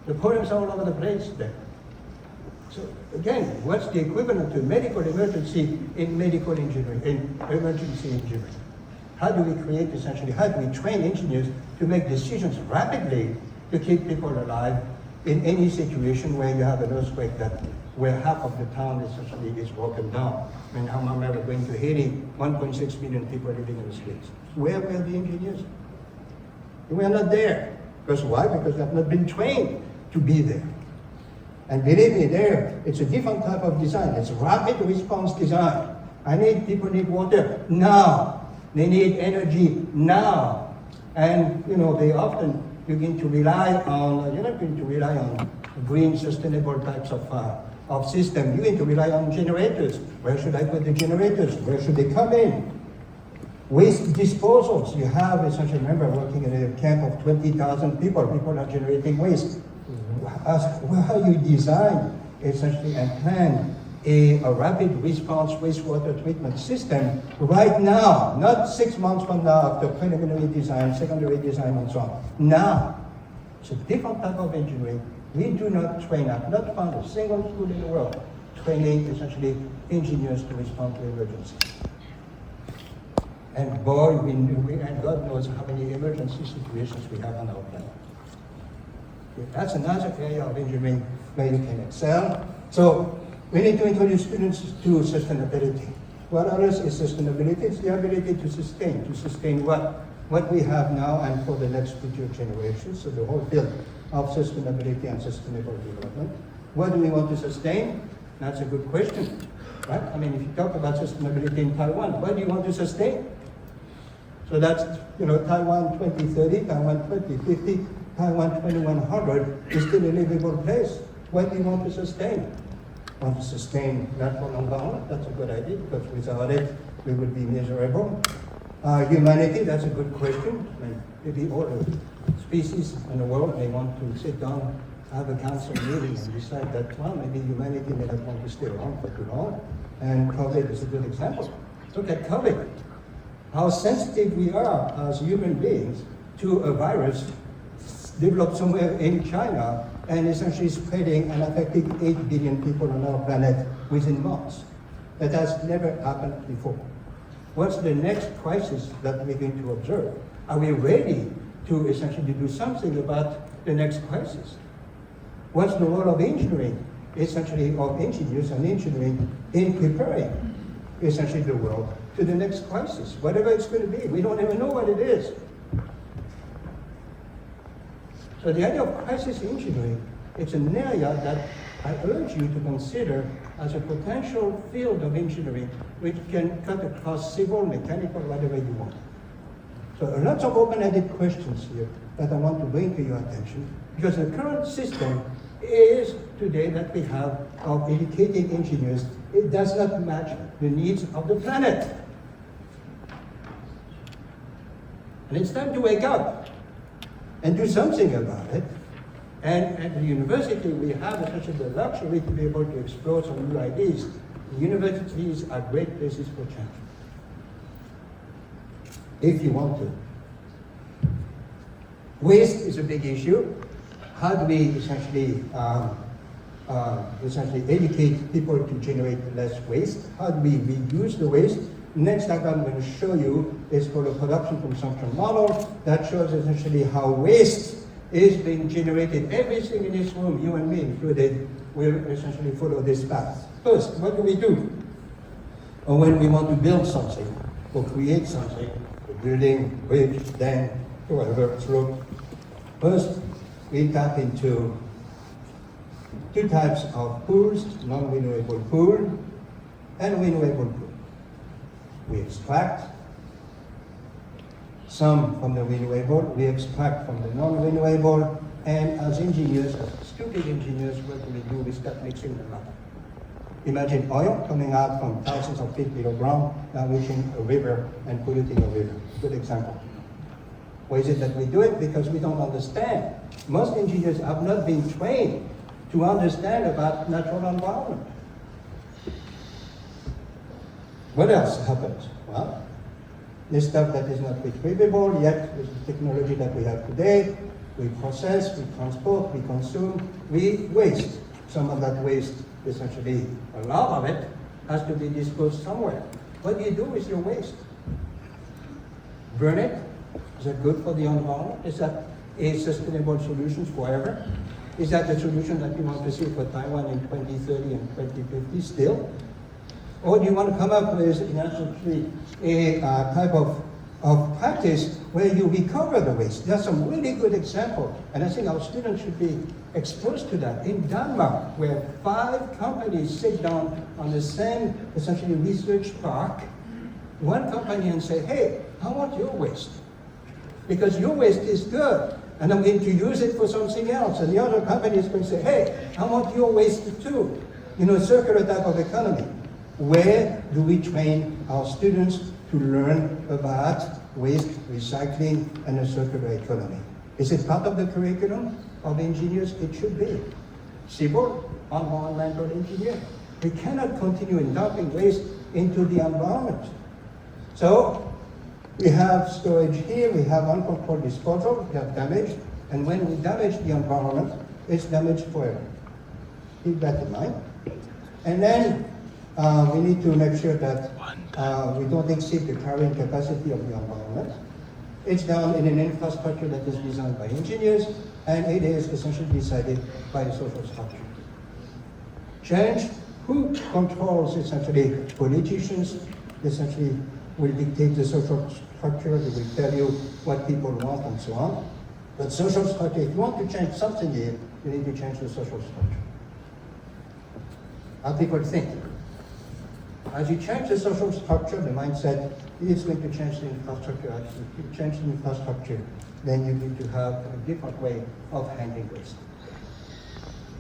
The problems are all over the place there. So again, what's the equivalent to medical emergency in medical engineering, in emergency engineering? How do we create essentially, how do we train engineers to make decisions rapidly to keep people alive in any situation where you have an earthquake where half of the town essentially is broken down? I mean, how am I ever going to Haiti, 1.6 million people living in the streets? Where were the engineers? We are not there. Because why? Because they have not been trained to be there. And believe me, it's a different type of design. It's rapid response design. People need water now. They need energy now. And they often begin to rely on, you're not going to rely on green, sustainable types of system. You're going to rely on generators. Where should I put the generators? Where should they come in? Waste disposals. You have essentially, remember working in a camp of 20,000 people. People are generating waste. How you design essentially and plan a rapid response wastewater treatment system right now, not 6 months from now after preliminary design, secondary design, and so on. Now, it's a different type of engineering. We do not train. I've not found a single school in the world training essentially engineers to respond to emergencies. And boy, and God knows how many emergency situations we have on our planet. That's another area of engineering where you can excel. So we need to introduce students to sustainability. What else is sustainability? It's the ability to sustain what we have now and for the next future generations. So the whole field of sustainability and sustainable development. What do we want to sustain? That's a good question, right? I mean, if you talk about sustainability in Taiwan, what do you want to sustain? So that's, Taiwan 2030, Taiwan 2050, Taiwan 2100 is still a livable place. What do you want to sustain? want to sustain natural environment. That's a good idea, because without it, we would be miserable. Humanity, that's a good question. I mean, maybe all the species in the world may want to sit down, have a council meeting and decide that, well, maybe humanity may not want to stay around for too long. And COVID is a good example. Look at COVID. How sensitive we are as human beings to a virus developed somewhere in China and essentially spreading and affecting 8 billion people on our planet within months. That has never happened before. What's the next crisis that we're going to observe? Are we ready to essentially do something about the next crisis? What's the role of engineering, essentially of engineers and engineering in preparing essentially the world to the next crisis, whatever it's going to be? We don't even know what it is. So the idea of crisis engineering, it's an area that I urge you to consider as a potential field of engineering which can cut across civil, mechanical, whatever you want. So lots of open-ended questions here that I want to bring to your attention, because the current system is today that we have of educating engineers, it does not match the needs of the planet. And it's time to wake up and do something about it. And at the university, we have essentially the luxury to be able to explore some new ideas. The universities are great places for change, if you want to. Waste is a big issue. How do we essentially educate people to generate less waste? How do we reduce the waste? Next slide I'm going to show you is called a production consumption model that shows essentially how waste is being generated. Everything in this room, you and me included, will essentially follow this path. First, what do we do? Or when we want to build something or create something, a building, bridge, dam, whatever slope. First, we tap into two types of pools, non-renewable pool and renewable pool. We extract some from the renewable, we extract from the non-renewable, and as engineers, as stupid engineers, what do we do? We start mixing them up. Imagine oil coming out from thousands of feet below ground, now reaching a river and polluting a river. Good example. Why is it that we do it? Because we don't understand. Most engineers have not been trained to understand about natural environment. What else happens? Well, this stuff that is not retrievable yet with the technology that we have today, we process, we transport, we consume, we waste. Some of that waste, essentially a lot of it, has to be disposed somewhere. What do you do with your waste? Burn it? Is that good for the environment? Is that a sustainable solution forever? Is that the solution that you want to see for Taiwan in 2030 and 2050 still? Or do you want to come up with essentially a type of practice where you recover the waste? There are some really good examples, and I think our students should be exposed to that. In Denmark, where 5 companies sit down on the same essentially research park, one company and say, hey, I want your waste, because your waste is good, and I'm going to use it for something else. And the other company is going to say, hey, I want your waste too. You know, circular type of economy. Where do we train our students to learn about waste recycling and a circular economy? Is it part of the curriculum of engineers? It should be. Civil, environmental engineering. We cannot continue in dumping waste into the environment. So we have storage here, we have uncontrolled disposal, we have damage, and when we damage the environment, it's damaged forever. Keep that in mind. And then we need to make sure that we don't exceed the carrying capacity of the environment. It's done in an infrastructure that is designed by engineers, and it is essentially decided by the social structure. Change, who controls essentially politicians, essentially will dictate the social structure, they will tell you what people want and so on. But social structure, if you want to change something here, you need to change the social structure. How people think. As you change the social structure, the mindset is going to change the infrastructure. As you change the infrastructure, then you need to have a different way of handling waste.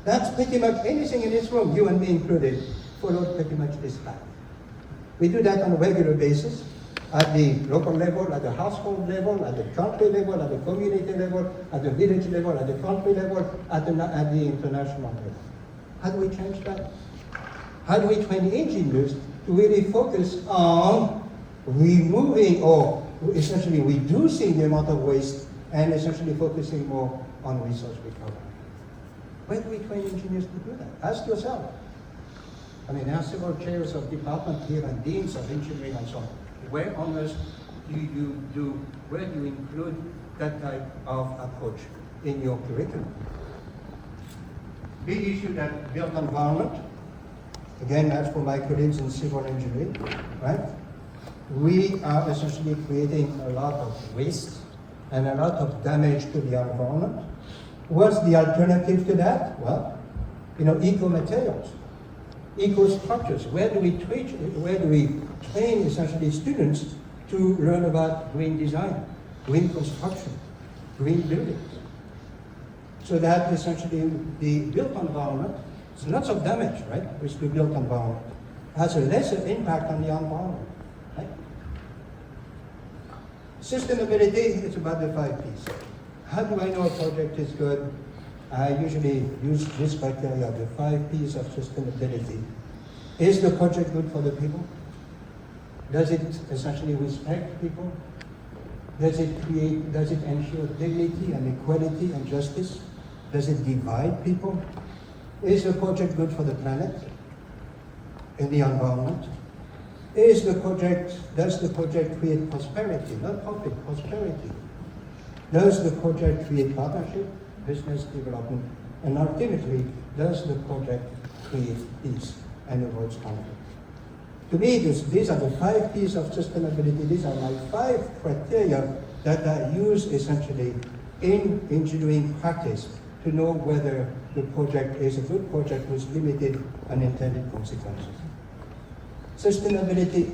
That's pretty much anything in this room, you and me included, followed pretty much this path. We do that on a regular basis, at the local level, at the household level, at the country level, at the community level, at the village level, at the country level, at the international level. How do we change that? How do we train engineers to really focus on removing or essentially reducing the amount of waste and essentially focusing more on resource recovery? Where do we train engineers to do that? Ask yourself. I mean, there are several chairs of department here and deans of engineering and so on. Where on earth where do you include that type of approach in your curriculum? Big issue that built environment. Again, that's for my colleagues in civil engineering, right? We are essentially creating a lot of waste and a lot of damage to the environment. What's the alternative to that? Well, eco-materials, eco-structures. Where do we train essentially students to learn about green design, green construction, green buildings? So that essentially the built environment, there's lots of damage, right, with the built environment, has a lesser impact on the environment, right? Sustainability is about the 5 Ps. How do I know a project is good? I usually use this criteria, the 5 Ps of sustainability. Is the project good for the people? Does it essentially respect people? Does it ensure dignity and equality and justice? Does it divide people? Is the project good for the planet and the environment? Does the project create prosperity, not profit, prosperity? Does the project create partnership, business development? And ultimately, does the project create peace and avoid conflict? To me, these are the 5 Ps of sustainability. These are my 5 criteria that I use essentially in engineering practice to know whether the project is a good project with limited unintended consequences. Sustainability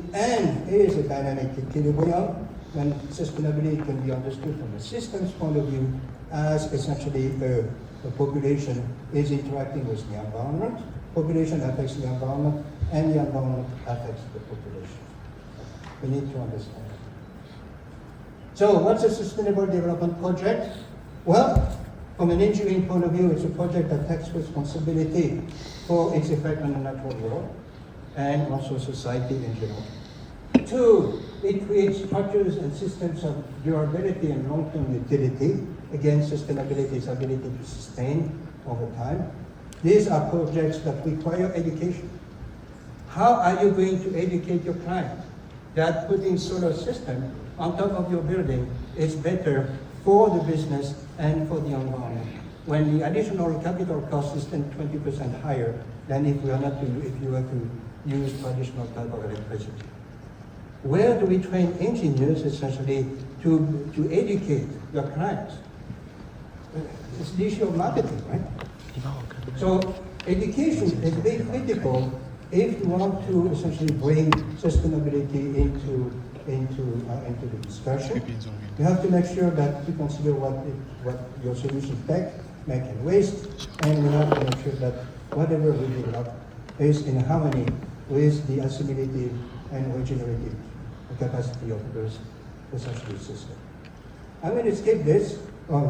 is a dynamic equilibrium, and sustainability can be understood from a systems point of view as essentially a population is interacting with the environment, population affects the environment, and the environment affects the population. We need to understand that. So what's a sustainable development project? Well, from an engineering point of view, it's a project that takes responsibility for its effect on the natural world and also society in general. 2, it creates structures and systems of durability and long-term utility. Again, sustainability is ability to sustain over time. These are projects that require education. How are you going to educate your client that putting solar system on top of your building is better for the business and for the environment, when the additional capital cost is 10-20% higher than if you were to use traditional type of electricity? Where do we train engineers essentially to educate your clients? It's the issue of marketing, right? So education is very critical if you want to essentially bring sustainability into the discussion. You have to make sure that you consider what your solutions make and waste, and we have to make sure that whatever we develop is in harmony with the assimilative and regenerative capacity of this essentially system. I'm going to skip this.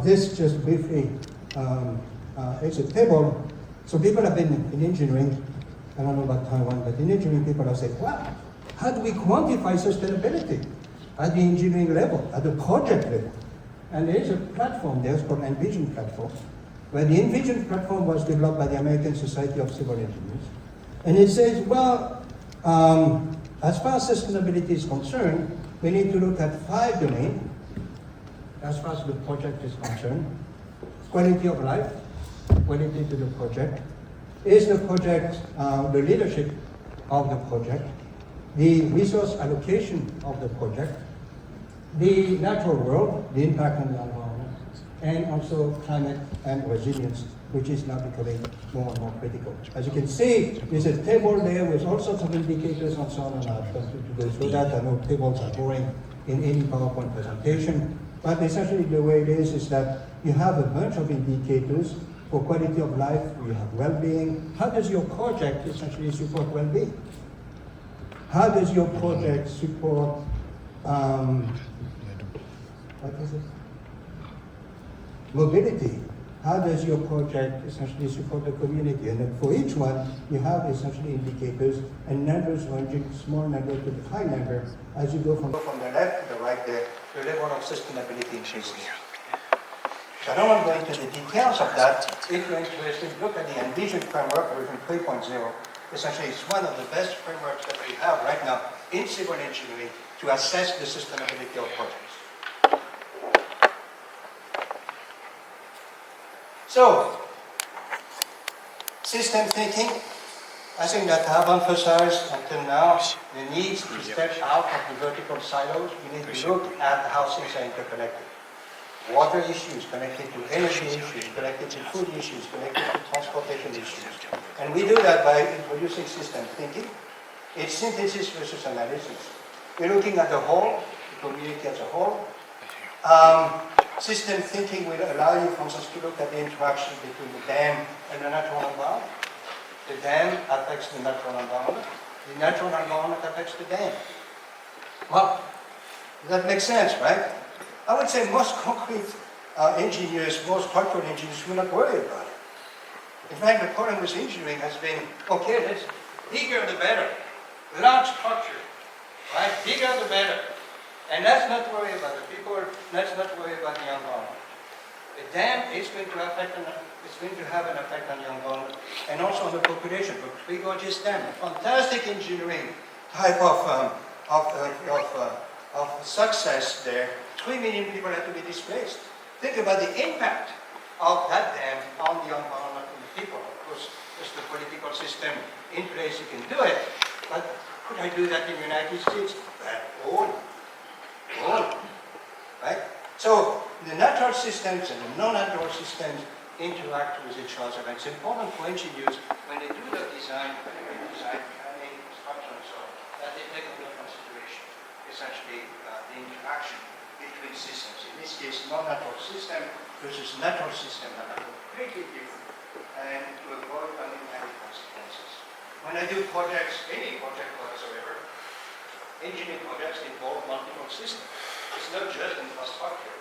This just briefly. It's a table. So people have been in engineering. I don't know about Taiwan, but in engineering people have said, wow, how do we quantify sustainability at the engineering level, at the project level? And there is a platform there, it's called Envision platform, where the Envision platform was developed by the American Society of Civil Engineers. And it says, well, as far as sustainability is concerned, we need to look at 5 domains as far as the project is concerned. Quality of life, quality to the project. Is the project the leadership of the project? The resource allocation of the project, the natural world, the impact on the environment, and also climate and resilience, which is now becoming more and more critical. As you can see, there's a table there with all sorts of indicators and so on, and I'm going to go through that. I know tables are boring in any PowerPoint presentation, but essentially the way it is that you have a bunch of indicators For quality of life, we have well-being. How does your project essentially support well-being? How does your project support, what is it? Mobility. How does your project essentially support the community? And then for each one, you have essentially indicators and numbers ranging small number to the high number as you go from the left to the right there, the level of sustainability increases. So I don't want to go into the details of that. If you're interested, look at the Envision framework, version 3.0. Essentially, it's one of the best frameworks that we have right now in civil engineering to assess the sustainability of projects. So, system thinking, I think that I have emphasized until now the need to step out of the vertical silos. We need to look at how things are interconnected. Water issues connected to energy issues, connected to food issues, connected to transportation issues. And we do that by introducing system thinking. It's synthesis versus analysis. We're looking at the whole, the community as a whole. System thinking will allow you, for instance, to look at the interaction between the dam and the natural environment. The dam affects the natural environment. The natural environment affects the dam. Well, that makes sense, right? I would say most concrete engineers, most structural engineers will not worry about it. In fact, the problem with engineering has been, okay, let's bigger the better. Large structure, right? Bigger the better. And let's not worry about the people, let's not worry about the environment. The dam is going to affect, it's going to have an effect on the environment and also on the population. But Three Gorges Dam, a fantastic engineering type of success there. 3 million people had to be displaced. Think about the impact of that dam on the environment and the people. Of course, there's the political system in place, you can do it. But could I do that in the United States? All. Right? So the natural systems and the non-natural systems interact with each other. And it's important for engineers when they do the design, planning, construction, and so on, that they take into consideration essentially the interaction between systems. In this case, non-natural system versus natural system that are completely different, and to avoid unintended consequences. When I do projects, any project whatsoever, engineering projects involve multiple systems. It's not just infrastructure.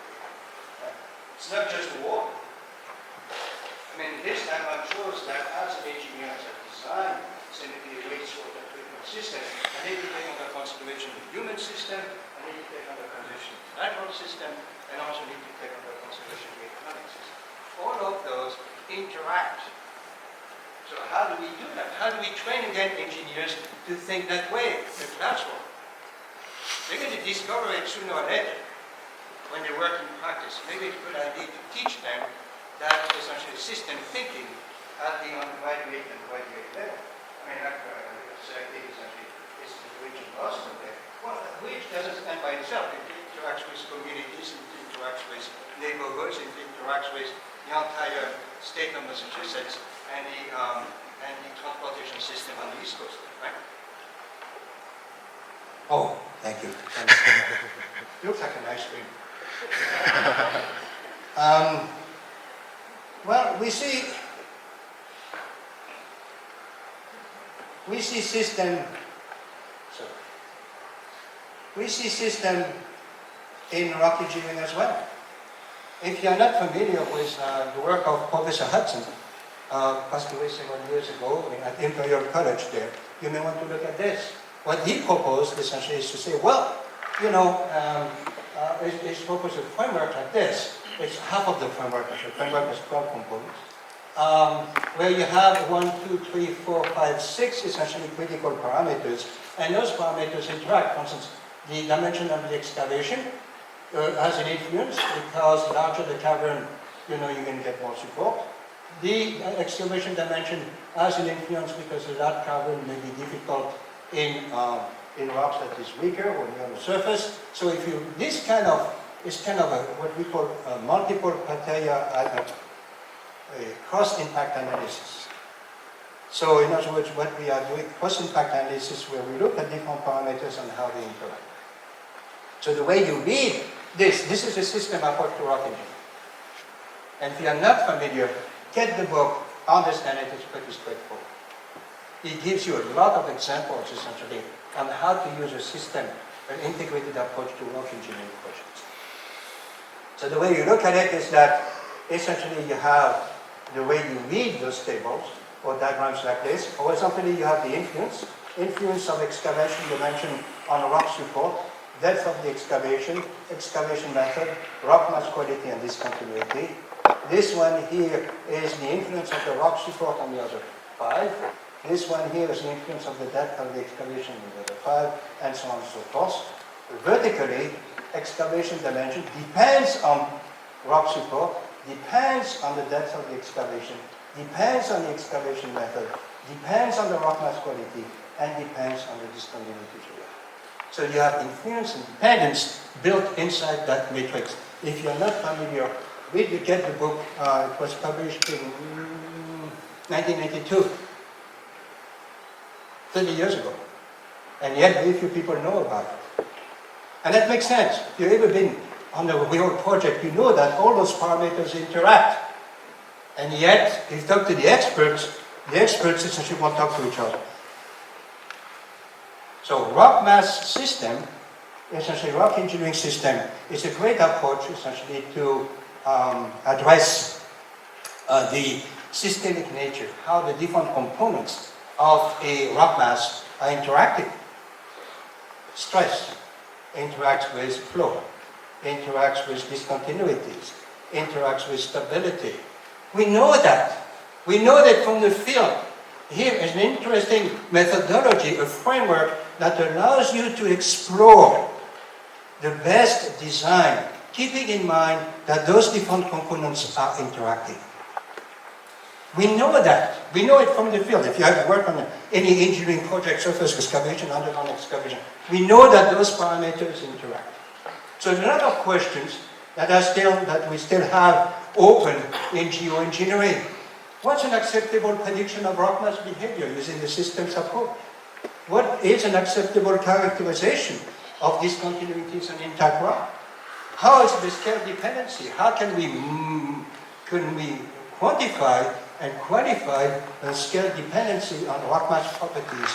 It's not just water. I mean, this diagram shows that as an engineer, as a design, sanitary wastewater treatment system, I need to take under consideration the human system, I need to take under consideration the natural system, and also need to take under consideration the economic system. All of those interact. So how do we do that? How do we train again engineers to think that way in the classroom? They're going to discover it sooner or later when they work in practice. Maybe it's a good idea to teach them that essentially system thinking at the undergraduate and graduate level. I mean, essentially, it's the bridge in Boston there. Well, the bridge doesn't stand by itself. It interacts with communities, it interacts with neighborhoods, it interacts with the entire state of Massachusetts and the transportation system on the East Coast, right? Oh, thank you. Looks like an ice cream. Well, we see system in rock engineering as well. If you're not familiar with the work of Professor Hudson, passed away several years ago at Imperial College there, you may want to look at this. What he proposed essentially is to say, well, you know, he's proposed a framework like this. It's half of the framework. The framework has 12 components, where you have 1, 2, 3, 4, 5, 6 essentially critical parameters, and those parameters interact. For instance, the dimension of the excavation has an influence because larger the cavern, you know, you're going to get more support. The excavation dimension has an influence because the large cavern may be difficult in rocks that is weaker or near the surface. So if you, this kind of is kind of what we call multiple criteria cross-impact analysis. So in other words, what we are doing cross-impact analysis where we look at different parameters and how they interact. So the way you read this is a system approach to rock engineering. And if you are not familiar, get the book, understand it, it's pretty straightforward. It gives you a lot of examples, essentially, on how to use a system, an integrated approach to rock engineering projects. So the way you look at it is that, essentially, you have the way you read those tables, or diagrams like this. Horizontally, you have the influence of excavation dimension on a rock support, depth of the excavation method, rock mass quality and discontinuity. This one here is the influence of the rock support on the other 5. This one here is the influence of the depth of the excavation on the other 5, and so on and so forth. Vertically, excavation dimension depends on rock support, depends on the depth of the excavation, depends on the excavation method, depends on the rock mass quality, and depends on the discontinuity. So you have influence and dependence built inside that matrix. If you're not familiar, get the book. It was published in 1982, 30 years ago. And yet very few people know about it. And that makes sense. If you've ever been on a real project, you know that all those parameters interact. And yet, if you talk to the experts essentially won't talk to each other. So rock mass system, essentially rock engineering system, is a great approach essentially to address the systemic nature, how the different components of a rock mass are interacting. Stress interacts with flow, interacts with discontinuities, interacts with stability. We know that. We know that from the field. Here is an interesting methodology, a framework that allows you to explore the best design, keeping in mind that those different components are interacting. We know that. We know it from the field. If you have worked on any engineering project, surface excavation, underground excavation, we know that those parameters interact. So there's a lot of questions that we still have open in geoengineering. What's an acceptable prediction of rock mass behavior using the systems approach? What is an acceptable characterization of discontinuities and intact rock? How is the scale dependency? How can we quantify and qualify the scale dependency on rock mass properties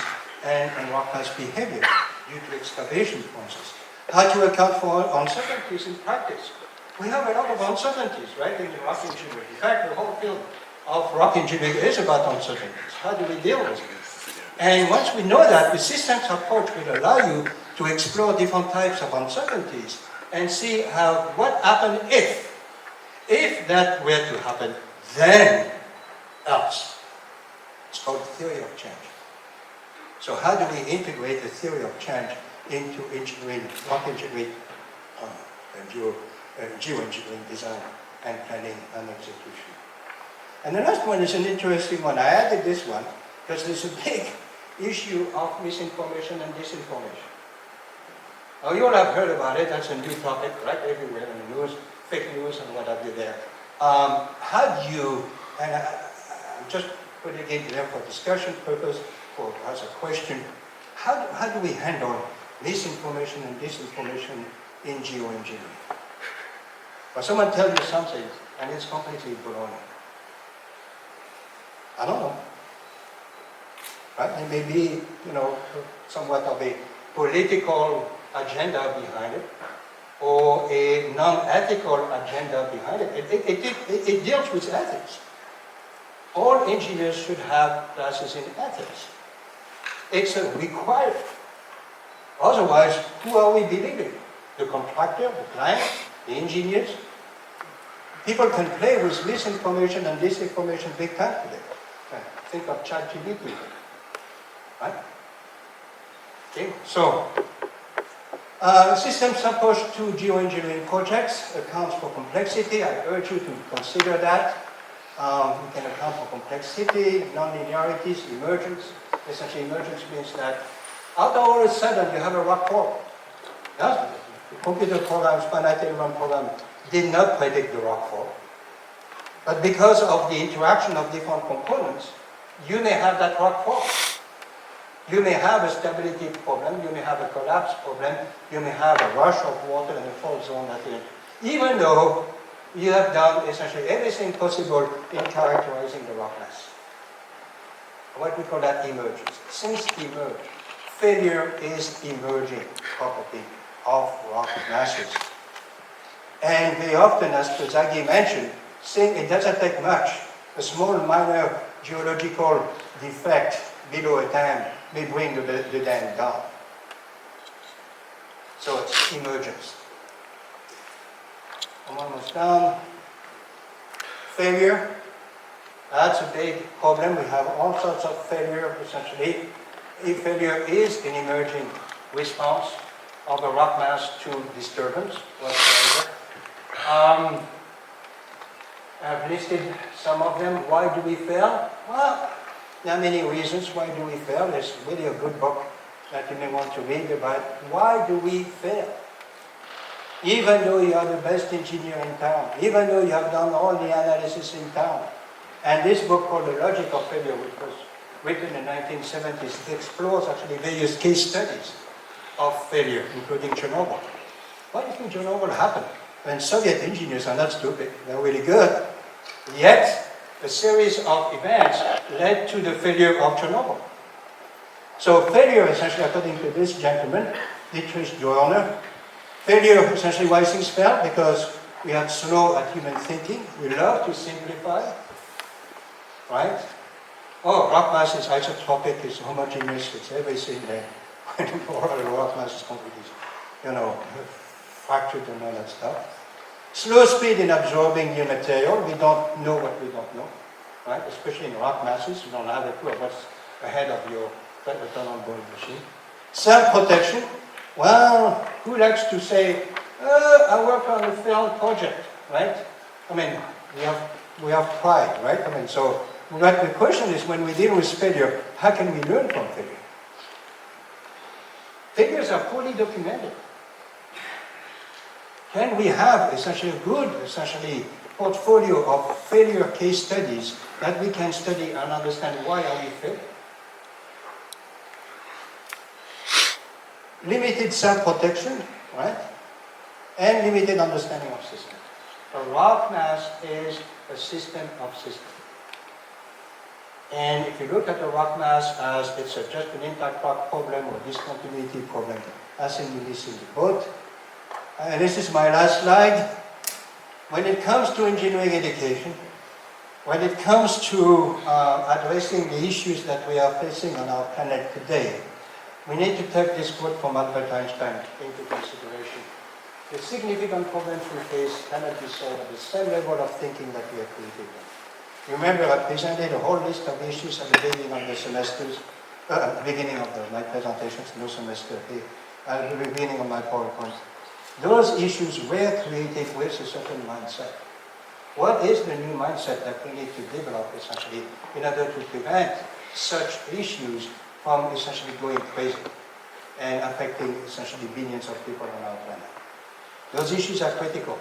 and rock mass behavior due to excavation process? How to account for uncertainties in practice? We have a lot of uncertainties, right, in the rock engineering. In fact, the whole field of rock engineering is about uncertainties. How do we deal with it? And once we know that, the systems approach will allow you to explore different types of uncertainties and see what happens if that were to happen, then else. It's called theory of change. So how do we integrate the theory of change into engineering, rock engineering, geoengineering design and planning and execution? And the last one is an interesting one. I added this one because there's a big issue of misinformation and disinformation. Now you all have heard about it. That's a new topic, right, everywhere in the news, fake news and what have you there. How do you, and I'm just putting it there for discussion purpose, as a question, how do we handle misinformation and disinformation in geoengineering? When someone tells you something and it's completely baloney, I don't know. Right? There may be, somewhat of a political agenda behind it, or a non-ethical agenda behind it. It deals with ethics. All engineers should have classes in ethics. It's a requirement. Otherwise, who are we believing? The contractor, the client, the engineers? People can play with misinformation and disinformation big time today. Think of ChatGPT, right? Okay, so systems approach to geoengineering projects accounts for complexity. I urge you to consider that. We can account for complexity, non-linearities, emergence. Essentially, emergence means that out of all of a sudden you have a rock fall. Yes? The computer programs, finite element program, did not predict the rock fall. But because of the interaction of different components, you may have that rock fall. You may have a stability problem, you may have a collapse problem, you may have a rush of water in a fault zone at the end. Even though you have done essentially everything possible in characterizing the rock mass. What we call that emergence. Things emerge. Failure is emerging property of rock masses. And very often, as Zaghi mentioned, it doesn't take much. A small minor geological defect below a dam may bring the dam down. So it's emergence. I'm almost done. Failure. That's a big problem. We have all sorts of failure, essentially. If failure is an emerging response of a rock mass to disturbance whatsoever. I've listed some of them. Why do we fail? Well, there are many reasons why do we fail. There's really a good book that you may want to read about why do we fail. Even though you are the best engineer in town, even though you have done all the analysis in town. And this book called The Logic of Failure, which was written in the 1970s, it explores actually various case studies of failure, including Chernobyl. Why do you think Chernobyl happened? When Soviet engineers are not stupid, they're really good. Yet, a series of events led to the failure of Chernobyl. So failure, essentially, according to this gentleman, Dietrich Dorner, failure, essentially, why things fail? Because we are slow at human thinking. We love to simplify, right? Oh, rock mass is isotropic, it's homogeneous, it's everything there. All rock mass is completely, fractured and all that stuff. Slow speed in absorbing new material. We don't know what we don't know, right? Especially in rock masses, you don't have a clue of what's ahead of your return-on board machine. Self-protection. Well, who likes to say, I work on a failed project, right? I mean, we have pride, right? I mean, so but the question is, when we deal with failure, how can we learn from failure? Failures are poorly documented. Can we have essentially a good, portfolio of failure case studies that we can study and understand why are we failing? Limited self-protection, right? And limited understanding of systems. A rock mass is a system of systems. And if you look at the rock mass as it's just an intact rock problem or discontinuity problem, I think you're missing the boat. This is my last slide. When it comes to engineering education, when it comes to addressing the issues that we are facing on our planet today, we need to take this quote from Albert Einstein into consideration. The significant problems we face cannot be solved at the same level of thinking that we have created them. Remember, I presented a whole list of issues at the beginning of the semesters, beginning of my presentations, no semester here, at the beginning of my PowerPoint. Those issues were created with a certain mindset. What is the new mindset that we need to develop, essentially, in order to prevent such issues from essentially going crazy and affecting essentially billions of people on our planet? Those issues are critical,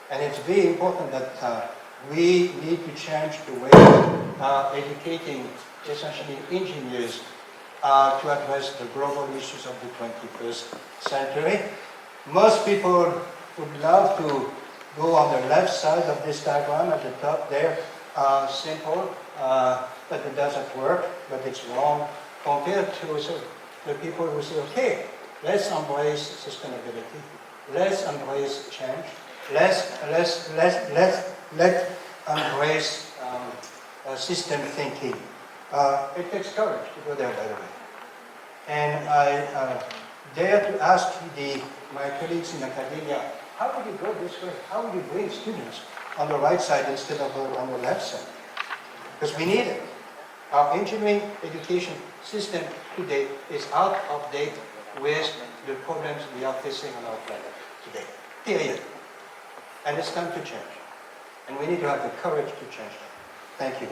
and it's very important that we need to change the way educating essentially engineers to address the global issues of the 21st century. Most people would love to go on the left side of this diagram at the top there, simple, but it doesn't work, but it's wrong compared to the people who say, okay, let's embrace sustainability, let's embrace change, let's embrace system thinking. It takes courage to go there, by the way. And I dare to ask my colleagues in academia, how would you go this way? How would you bring students on the right side instead of on the left side? Because we need it. Our engineering education system today is out of date with the problems we are facing on our planet today. Period. And it's time to change. And we need to have the courage to change that. Thank you.